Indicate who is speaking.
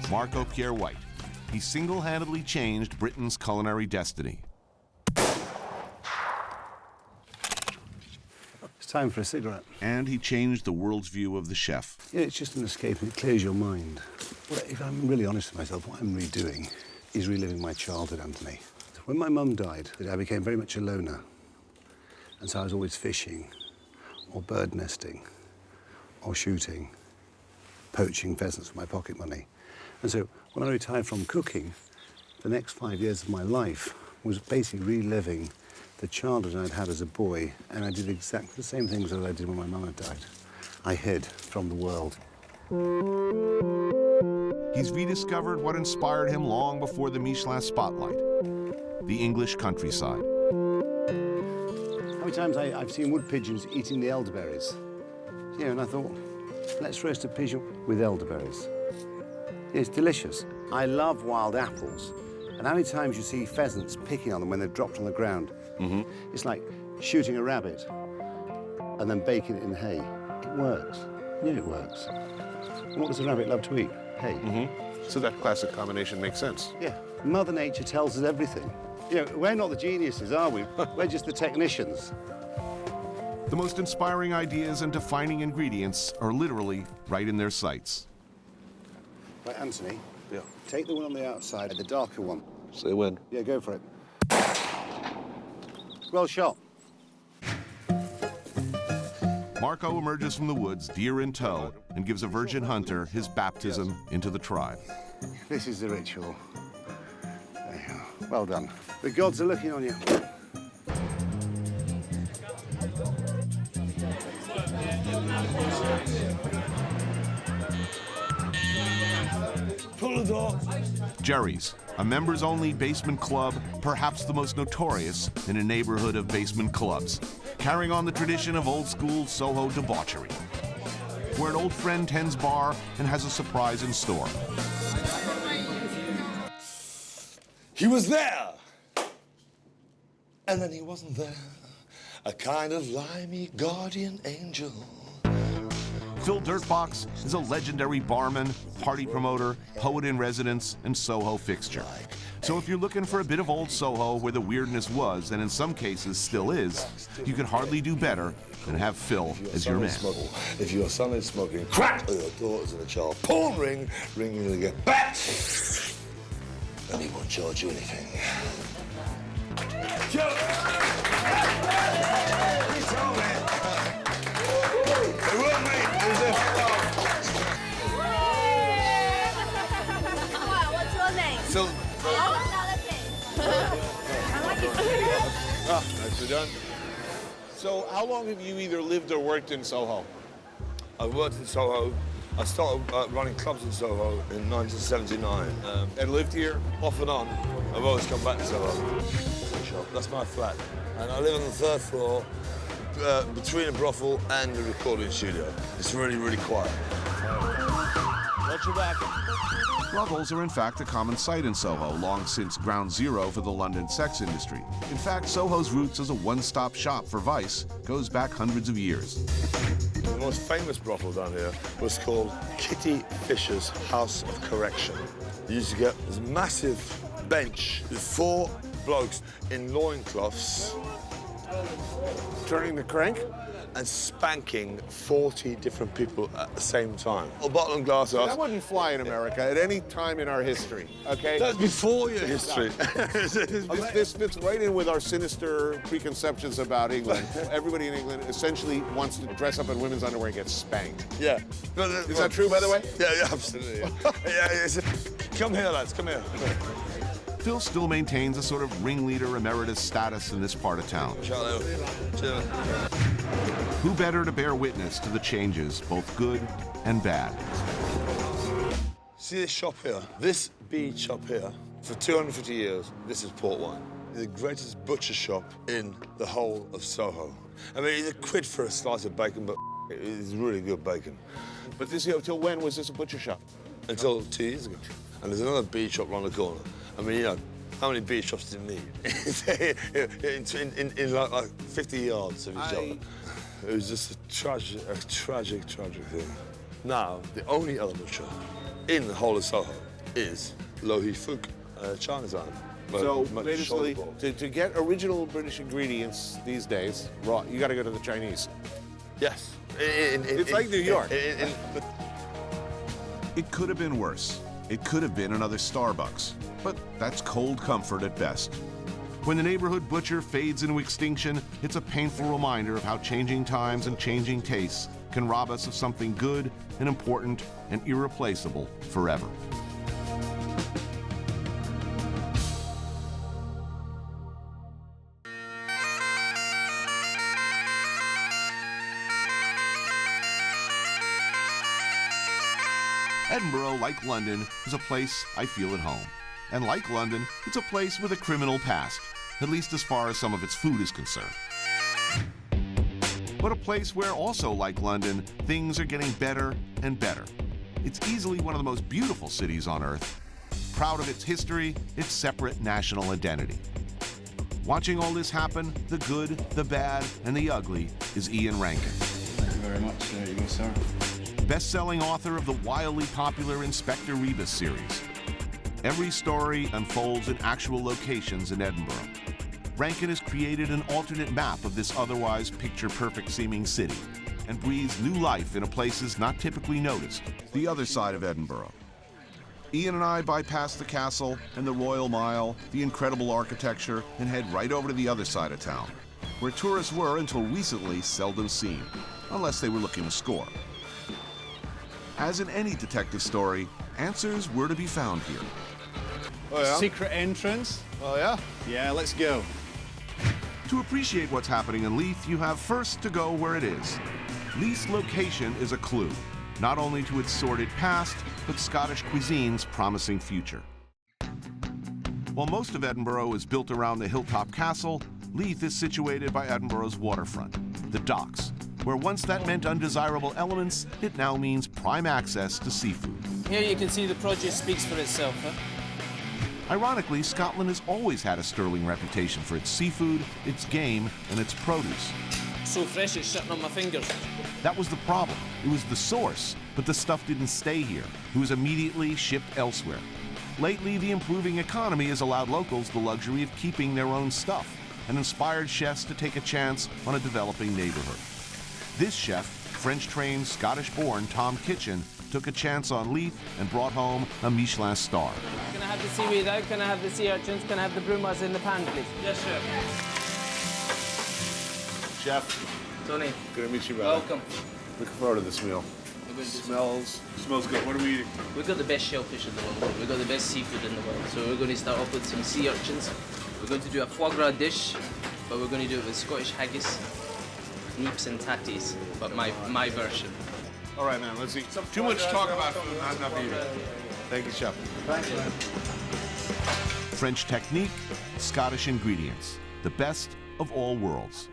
Speaker 1: Marco Pierre White. He single-handedly changed Britain's culinary destiny.
Speaker 2: It's time for a cigarette.
Speaker 1: And he changed the world's view of the chef.
Speaker 2: Yeah, it's just an escape and it clears your mind. Well, if I'm really honest with myself, what I'm redoing is reliving my childhood, Anthony. When my mum died, I became very much a loner. And so I was always fishing, or bird nesting, or shooting, poaching pheasants for my pocket money. And so when I retired from cooking, the next 5 years of my life was basically reliving the childhood I'd had as a boy, and I did exactly the same things that I did when my mum had died. I hid from the world.
Speaker 1: He's rediscovered what inspired him long before the Michelin spotlight, the English countryside.
Speaker 2: How many times I've seen wood pigeons eating the elderberries? Yeah, and I thought, let's roast a pigeon with elderberries. Yeah, it's delicious. I love wild apples. And how many times you see pheasants picking on them when they're dropped on the ground? Mm-hmm. It's like shooting a rabbit and then baking it in hay. It works. Yeah, it works. And what does a rabbit love to eat? Hay.
Speaker 3: Mm-hmm. So that classic combination makes sense.
Speaker 2: Yeah. Mother Nature tells us everything. You know, we're not the geniuses, are we? We're just the technicians.
Speaker 1: The most inspiring ideas and defining ingredients are literally right in their sights.
Speaker 2: Right, Anthony.
Speaker 3: Yeah.
Speaker 2: Take the one on the outside, the darker one.
Speaker 3: Say when.
Speaker 2: Yeah, go for it. Well shot.
Speaker 1: Marco emerges from the woods, deer in tow, and gives a virgin hunter his baptism into the tribe.
Speaker 2: This is the ritual. There you are. Well done. The gods are looking on you.
Speaker 4: Pull the door.
Speaker 1: Jerry's, a members-only basement club, perhaps the most notorious in a neighborhood of basement clubs, carrying on the tradition of old-school Soho debauchery, where an old friend tends bar and has a surprise in store.
Speaker 4: He was there, and then he wasn't there. A kind of limey guardian angel.
Speaker 1: Phil Dirtbox is a legendary barman, party promoter, poet in residence, and Soho fixture. So if you're looking for a bit of old Soho where the weirdness was, and in some cases still is, you could hardly do better than have Phil as your man.
Speaker 4: If your son is smoking crack, or your daughter's in a child porn ring, ringing again, back, and he won't charge you anything. He told me. It wasn't me. It was
Speaker 5: What's your name?
Speaker 4: Phil.
Speaker 3: Nicely done. So how long have you either lived or worked in Soho?
Speaker 4: I worked in Soho. I started running clubs in Soho in 1979.
Speaker 3: And lived here?
Speaker 4: Off and on. I've always come back to Soho. That's my flat. And I live on the third floor, between a brothel and the recording studio. It's really, really quiet.
Speaker 3: Watch your back.
Speaker 1: Brothels are in fact a common sight in Soho, long since ground zero for the London sex industry. In fact, Soho's roots as a one-stop shop for vice goes back hundreds of years.
Speaker 4: The most famous brothel down here was called Kitty Fisher's House of Correction. You used to get this massive bench with 4 blokes in loincloths
Speaker 3: Turning the crank?
Speaker 4: and spanking 40 different people at the same time. A bottle and glass house.
Speaker 3: That wouldn't fly in America at any time in our history, okay?
Speaker 4: That's before your history.
Speaker 3: This fits right in with our sinister preconceptions about England. Everybody in England essentially wants to dress up in women's underwear and get spanked.
Speaker 4: Yeah.
Speaker 3: Is that true, by the way?
Speaker 4: Yeah, absolutely. Come here, lads, come here.
Speaker 1: Phil still maintains a sort of ringleader emeritus status in this part of town.
Speaker 4: Charlie, chill.
Speaker 1: Who better to bear witness to the changes, both good and bad?
Speaker 4: See this shop here? This bead shop here, for 250 years, this is port wine. The greatest butcher shop in the whole of Soho. I mean, it's £1 for a slice of bacon, but it's really good bacon.
Speaker 3: But this, until when was this a butcher shop?
Speaker 4: Until 2 years ago. And there's another bead shop around the corner. I mean, you know, how many bead shops do you need? in like 50 yards of each other. It was just a tragic thing. Now, the only other butcher in the whole of Soho is low-heat fook, China's on.
Speaker 3: So basically, to get original British ingredients these days, raw, you got to go to the Chinese.
Speaker 4: Yes.
Speaker 3: It's like New York.
Speaker 1: It could have been worse. It could have been another Starbucks, but that's cold comfort at best. When the neighborhood butcher fades into extinction, it's a painful reminder of how changing times and changing tastes can rob us of something good and important and irreplaceable forever. Edinburgh, like London, is a place I feel at home. And like London, it's a place with a criminal past, at least as far as some of its food is concerned. But a place where also, like London, things are getting better and better. It's easily one of the most beautiful cities on earth, proud of its history, its separate national identity. Watching all this happen, the good, the bad, and the ugly, is Ian Rankin.
Speaker 5: Thank you very much. There you go, sir.
Speaker 1: Best-selling author of the wildly popular Inspector Rebus series. Every story unfolds in actual locations in Edinburgh. Rankin has created an alternate map of this otherwise picture-perfect seeming city and breathes new life into places not typically noticed, the other side of Edinburgh. Ian and I bypass the castle and the Royal Mile, the incredible architecture, and head right over to the other side of town, where tourists were until recently seldom seen, unless they were looking to score. As in any detective story, answers were to be found here.
Speaker 3: Oh, yeah?
Speaker 5: Secret entrance.
Speaker 3: Oh, yeah?
Speaker 5: Yeah, let's go.
Speaker 1: To appreciate what's happening in Leith, you have first to go where it is. Leith's location is a clue, not only to its sordid past, but Scottish cuisine's promising future. While most of Edinburgh is built around the hilltop castle, Leith is situated by Edinburgh's waterfront, the docks, where once that meant undesirable elements, it now means prime access to seafood.
Speaker 6: Here you can see the produce speaks for itself.
Speaker 1: Ironically, Scotland has always had a sterling reputation for its seafood, its game, and its produce.
Speaker 6: So fresh it's shutting on my fingers.
Speaker 1: That was the problem. It was the source, but the stuff didn't stay here. It was immediately shipped elsewhere. Lately, the improving economy has allowed locals the luxury of keeping their own stuff and inspired chefs to take a chance on a developing neighborhood. This chef, French-trained, Scottish-born Tom Kitchin, took a chance on Leith and brought home a Michelin star.
Speaker 6: Can I have the seaweed out? Can I have the sea urchins? Can I have the brumas in the pan, please? Yes, chef.
Speaker 3: Chef,
Speaker 6: Tony,
Speaker 3: good to meet you, brother.
Speaker 6: welcome.
Speaker 3: Looking forward to this meal. Smells good. What are we eating?
Speaker 6: We've got the best shellfish in the world. We've got the best seafood in the world. So we're going to start off with some sea urchins. We're going to do a foie gras dish, but we're going to do it with Scottish haggis, neeps and tatties, but my version.
Speaker 3: All right, man, let's eat. Too much talk about food, not enough eating. Thank you, chef.
Speaker 5: Thanks, man.
Speaker 1: French technique, Scottish ingredients, the best of all worlds.